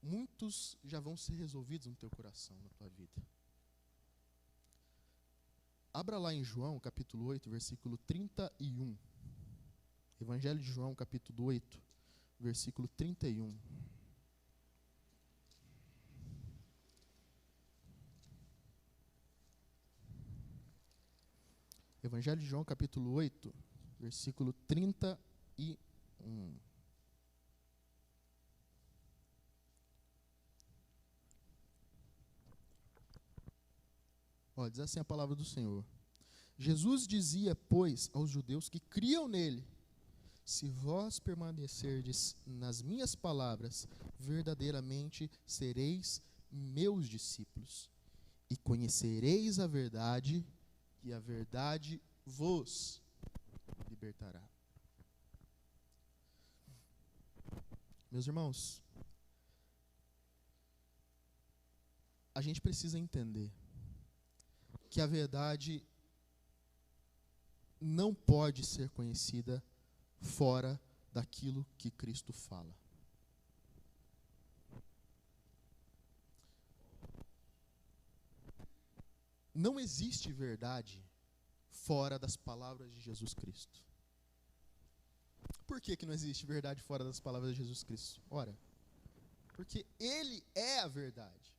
muitos já vão ser resolvidos no teu coração, na tua vida. Abra lá em João, capítulo 8, versículo 31. Evangelho de João, capítulo 8, versículo 31. Evangelho de João, capítulo 8, versículo 31. Diz assim a palavra do Senhor. Jesus dizia, pois, aos judeus que criam nele: se vós permanecerdes nas minhas palavras, verdadeiramente sereis meus discípulos, e conhecereis a verdade, e a verdade vos libertará. Meus irmãos, a gente precisa entender que a verdade não pode ser conhecida fora daquilo que Cristo fala. Não existe verdade fora das palavras de Jesus Cristo. Por que não existe verdade fora das palavras de Jesus Cristo? Ora, porque Ele é a verdade.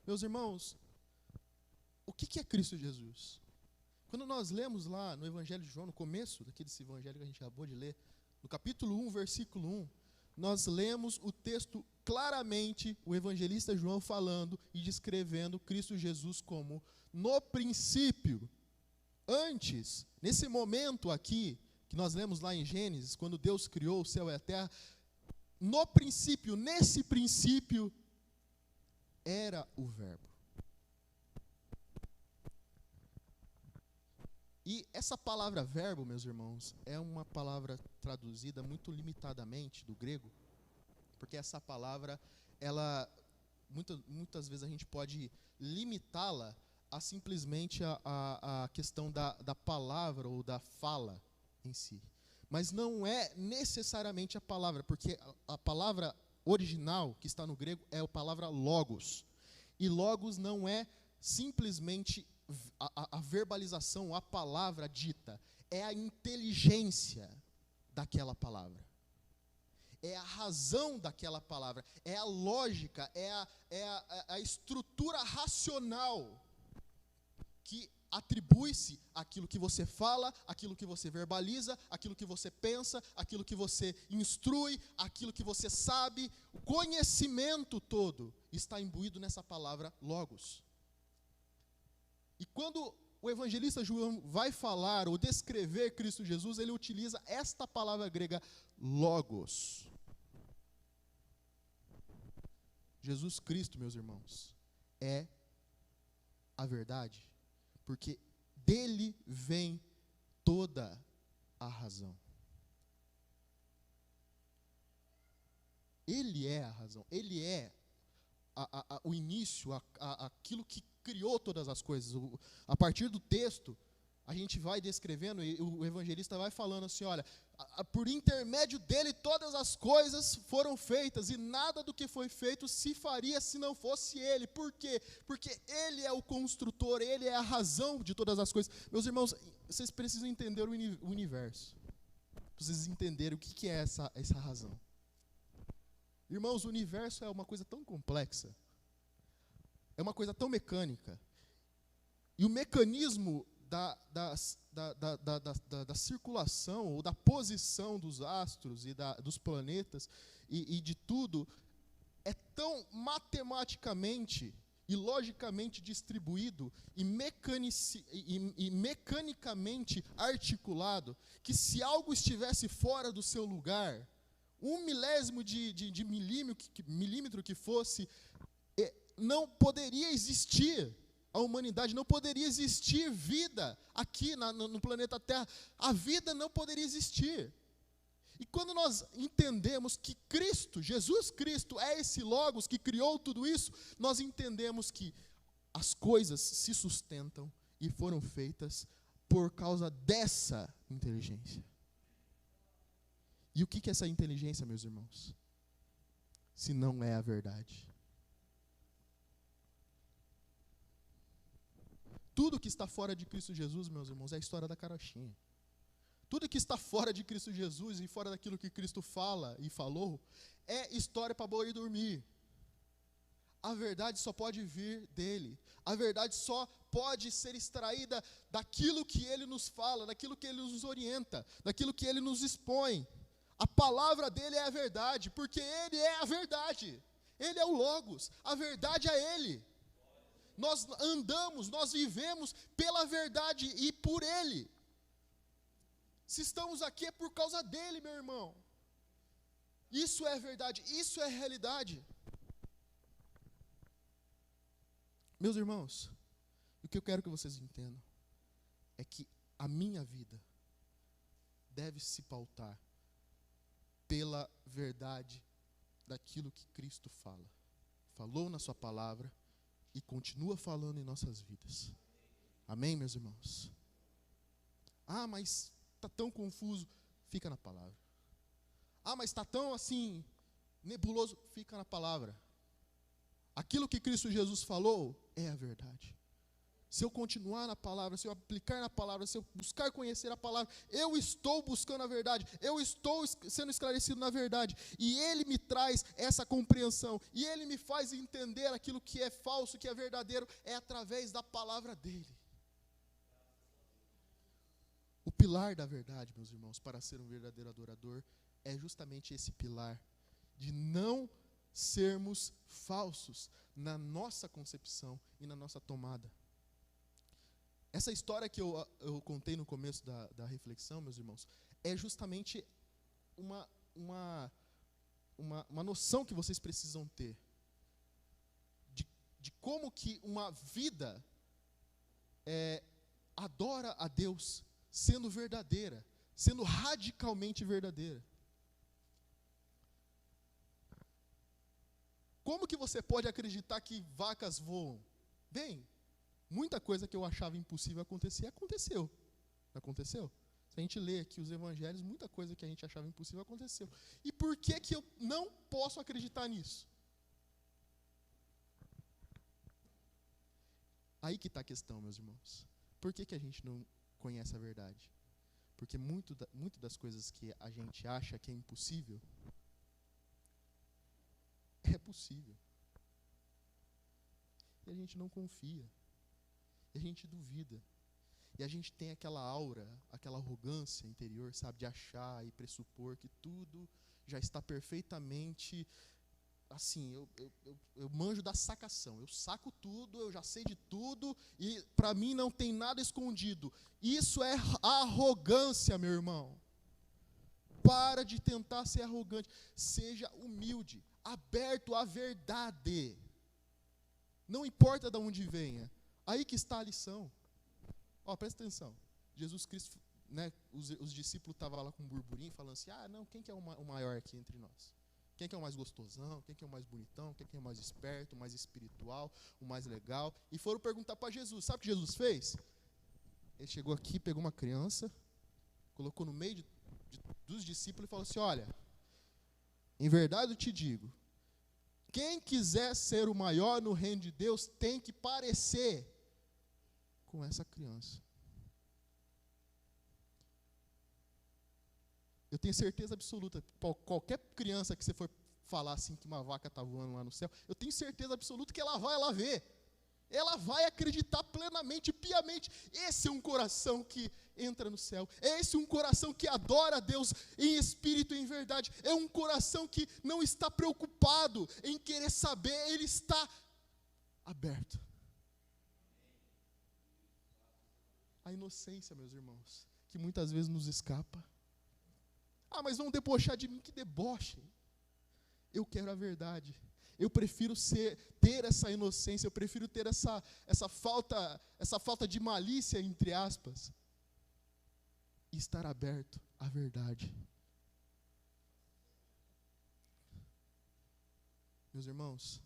Meus irmãos, o que é Cristo Jesus? Quando nós lemos lá no Evangelho de João, no começo desse evangelho que a gente acabou de ler, no capítulo 1, versículo 1, nós lemos o texto claramente, o evangelista João falando e descrevendo Cristo Jesus como no princípio, antes, nesse momento aqui, que nós lemos lá em Gênesis, quando Deus criou o céu e a terra, no princípio, nesse princípio, era o Verbo. E essa palavra verbo, meus irmãos, é uma palavra traduzida muito limitadamente do grego, porque essa palavra, ela, muitas vezes a gente pode limitá-la a simplesmente a questão da palavra ou da fala em si. Mas não é necessariamente a palavra, porque a palavra original que está no grego é a palavra logos. E logos não é simplesmente a verbalização, a palavra dita, é a inteligência daquela palavra. É a razão daquela palavra, é a lógica, é a estrutura racional que atribui-se àquilo que você fala, àquilo que você verbaliza, àquilo que você pensa, àquilo que você instrui, àquilo que você sabe. O conhecimento todo está imbuído nessa palavra logos. E quando o evangelista João vai falar ou descrever Cristo Jesus, ele utiliza esta palavra grega logos. Jesus Cristo, meus irmãos, é a verdade, porque dele vem toda a razão. Ele é a razão, ele é o início, aquilo que criou todas as coisas. A partir do texto, a gente vai descrevendo, e o evangelista vai falando assim, olha, por intermédio dele todas as coisas foram feitas, e nada do que foi feito se faria se não fosse ele. Por quê? Porque ele é o construtor, ele é a razão de todas as coisas. Meus irmãos, vocês precisam entender o universo. Vocês entenderem o que é essa razão. Irmãos, o universo é uma coisa tão complexa, é uma coisa tão mecânica, e o mecanismo da circulação ou da posição dos astros e dos planetas e de tudo é tão matematicamente e logicamente distribuído e mecanicamente articulado que, se algo estivesse fora do seu lugar, 1/1000 de milímetro que fosse, não poderia existir a humanidade, não poderia existir vida aqui no planeta Terra. A vida não poderia existir. E quando nós entendemos que Cristo, Jesus Cristo, é esse Logos que criou tudo isso, nós entendemos que as coisas se sustentam e foram feitas por causa dessa inteligência. E o que é essa inteligência, meus irmãos? Se não é a verdade. Tudo que está fora de Cristo Jesus, meus irmãos, é a história da carochinha. Tudo que está fora de Cristo Jesus e fora daquilo que Cristo fala e falou, é história para boi dormir. A verdade só pode vir dele. A verdade só pode ser extraída daquilo que ele nos fala, daquilo que ele nos orienta, daquilo que ele nos expõe. A palavra dele é a verdade, porque ele é a verdade. Ele é o Logos, a verdade é ele. Nós andamos, nós vivemos pela verdade e por ele. Se estamos aqui é por causa dele, meu irmão. Isso é verdade, isso é realidade. Meus irmãos, o que eu quero que vocês entendam é que a minha vida deve se pautar pela verdade daquilo que Cristo fala. Falou na sua palavra e continua falando em nossas vidas. Amém, meus irmãos? Ah, mas está tão confuso. Fica na palavra. Ah, mas está tão assim, nebuloso. Fica na palavra. Aquilo que Cristo Jesus falou é a verdade. Se eu continuar na palavra, se eu aplicar na palavra, se eu buscar conhecer a palavra, eu estou buscando a verdade, eu estou sendo esclarecido na verdade, e Ele me traz essa compreensão, e Ele me faz entender aquilo que é falso, que é verdadeiro, é através da palavra dEle. O pilar da verdade, meus irmãos, para ser um verdadeiro adorador, é justamente esse pilar, de não sermos falsos na nossa concepção e na nossa tomada. Essa história que eu contei no começo da reflexão, meus irmãos, é justamente uma noção que vocês precisam ter de como que uma vida adora a Deus sendo verdadeira, sendo radicalmente verdadeira. Como que você pode acreditar que vacas voam? Bem, muita coisa que eu achava impossível acontecer, aconteceu. Não aconteceu? Se a gente lê aqui os evangelhos, muita coisa que a gente achava impossível aconteceu. E por que que eu não posso acreditar nisso? Aí que está a questão, meus irmãos. Por que que a gente não conhece a verdade? Porque muito das coisas que a gente acha que é impossível, é possível. E a gente não confia. E a gente duvida. E a gente tem aquela aura, aquela arrogância interior, sabe, de achar e pressupor que tudo já está perfeitamente, assim, eu manjo da sacação. Eu saco tudo, eu já sei de tudo, e para mim não tem nada escondido. Isso é arrogância, meu irmão. Para de tentar ser arrogante. Seja humilde, aberto à verdade. Não importa de onde venha. Aí que está a lição. Ó, presta atenção. Jesus Cristo, né, os discípulos estavam lá com um burburinho, falando assim, não, quem que é o maior aqui entre nós? Quem que é o mais gostosão? Quem que é o mais bonitão? Quem que é o mais esperto, o mais espiritual, o mais legal? E foram perguntar para Jesus. Sabe o que Jesus fez? Ele chegou aqui, pegou uma criança, colocou no meio dos discípulos e falou assim, olha, em verdade eu te digo, quem quiser ser o maior no reino de Deus tem que parecer com essa criança. Eu tenho certeza absoluta, qualquer criança que você for falar assim que uma vaca está voando lá no céu, eu tenho certeza absoluta que ela vai lá ver. Ela vai acreditar plenamente, piamente. Esse é um coração que entra no céu. Esse é um coração que adora a Deus em espírito e em verdade. É um coração que não está preocupado em querer saber, ele está aberto. A inocência, meus irmãos, que muitas vezes nos escapa. Mas vão debochar de mim, que deboche. Eu quero a verdade. Eu prefiro ter essa inocência, eu prefiro ter essa falta de malícia, entre aspas, e estar aberto à verdade. Meus irmãos,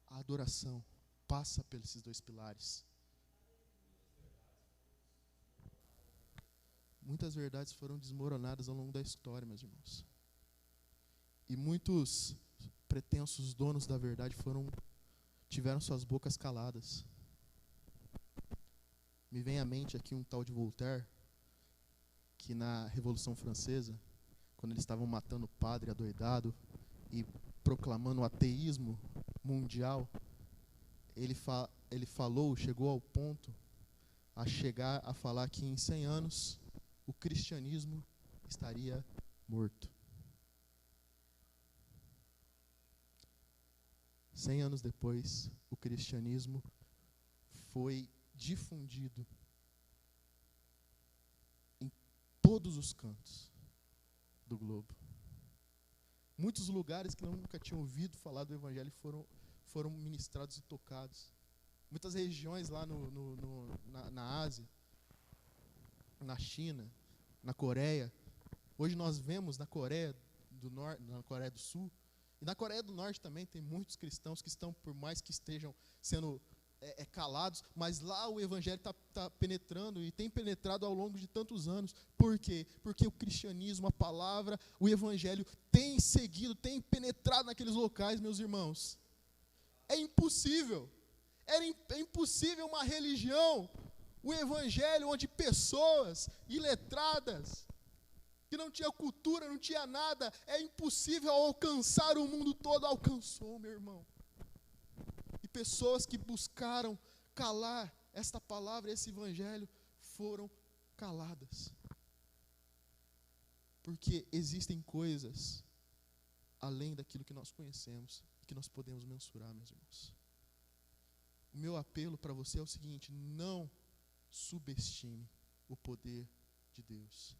a adoração passa por esses dois pilares. Muitas verdades foram desmoronadas ao longo da história, meus irmãos. E muitos pretensos donos da verdade tiveram suas bocas caladas. Me vem à mente aqui um tal de Voltaire, que na Revolução Francesa, quando eles estavam matando o padre adoidado e proclamando o ateísmo mundial, ele chegou ao ponto a chegar a falar que em 100 anos o cristianismo estaria morto. 100 anos depois, o cristianismo foi difundido em todos os cantos do globo. Muitos lugares que nunca tinham ouvido falar do evangelho foram ministrados e tocados. Muitas regiões lá na Ásia na China, na Coreia. Hoje nós vemos na Coreia do Norte, na Coreia do Sul, e na Coreia do Norte também tem muitos cristãos que estão, por mais que estejam sendo calados, mas lá o evangelho está penetrando e tem penetrado ao longo de tantos anos. Por quê? Porque o cristianismo, a palavra, o evangelho tem seguido, tem penetrado naqueles locais, meus irmãos. É impossível. É impossível uma religião, o evangelho, onde pessoas iletradas, que não tinha cultura, não tinha nada, é impossível alcançar o mundo todo, alcançou, meu irmão. E pessoas que buscaram calar esta palavra, esse evangelho, foram caladas. Porque existem coisas além daquilo que nós conhecemos, que nós podemos mensurar, meus irmãos. O meu apelo para você é o seguinte: não subestime o poder de Deus.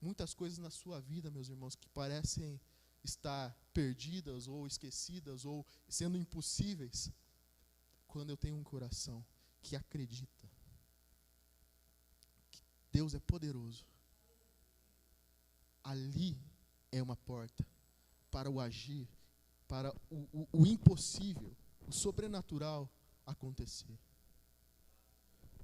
Muitas coisas na sua vida, meus irmãos, que parecem estar perdidas ou esquecidas ou sendo impossíveis, quando eu tenho um coração que acredita que Deus é poderoso, ali é uma porta para o agir, para o impossível, o sobrenatural acontecer.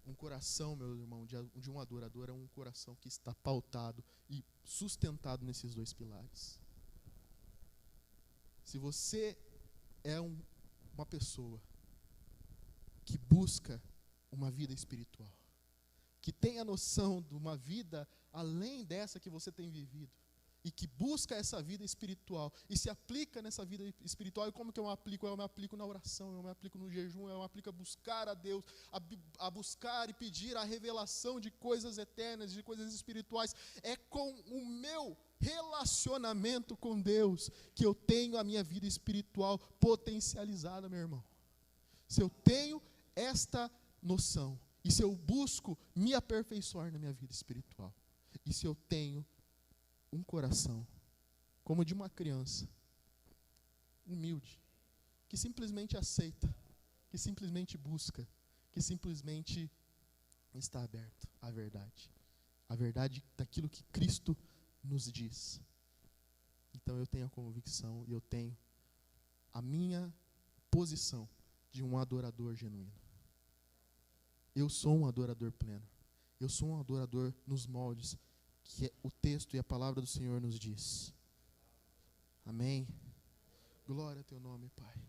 Um coração, meu irmão, de um adorador é um coração que está pautado e sustentado nesses dois pilares. Se você é uma pessoa que busca uma vida espiritual, que tem a noção de uma vida além dessa que você tem vivido, e que busca essa vida espiritual, e se aplica nessa vida espiritual, e como que eu me aplico? Eu me aplico na oração, eu me aplico no jejum, eu me aplico a buscar a Deus, a buscar e pedir a revelação de coisas eternas, de coisas espirituais. É com o meu relacionamento com Deus que eu tenho a minha vida espiritual potencializada, meu irmão. Se eu tenho esta noção, e se eu busco me aperfeiçoar na minha vida espiritual, e se eu tenho um coração como de uma criança, humilde, que simplesmente aceita, que simplesmente busca, que simplesmente está aberto à verdade daquilo que Cristo nos diz. Então eu tenho a convicção e eu tenho a minha posição de um adorador genuíno. Eu sou um adorador pleno. Eu sou um adorador nos moldes que o texto e a palavra do Senhor nos diz. Amém? Glória a teu nome, Pai.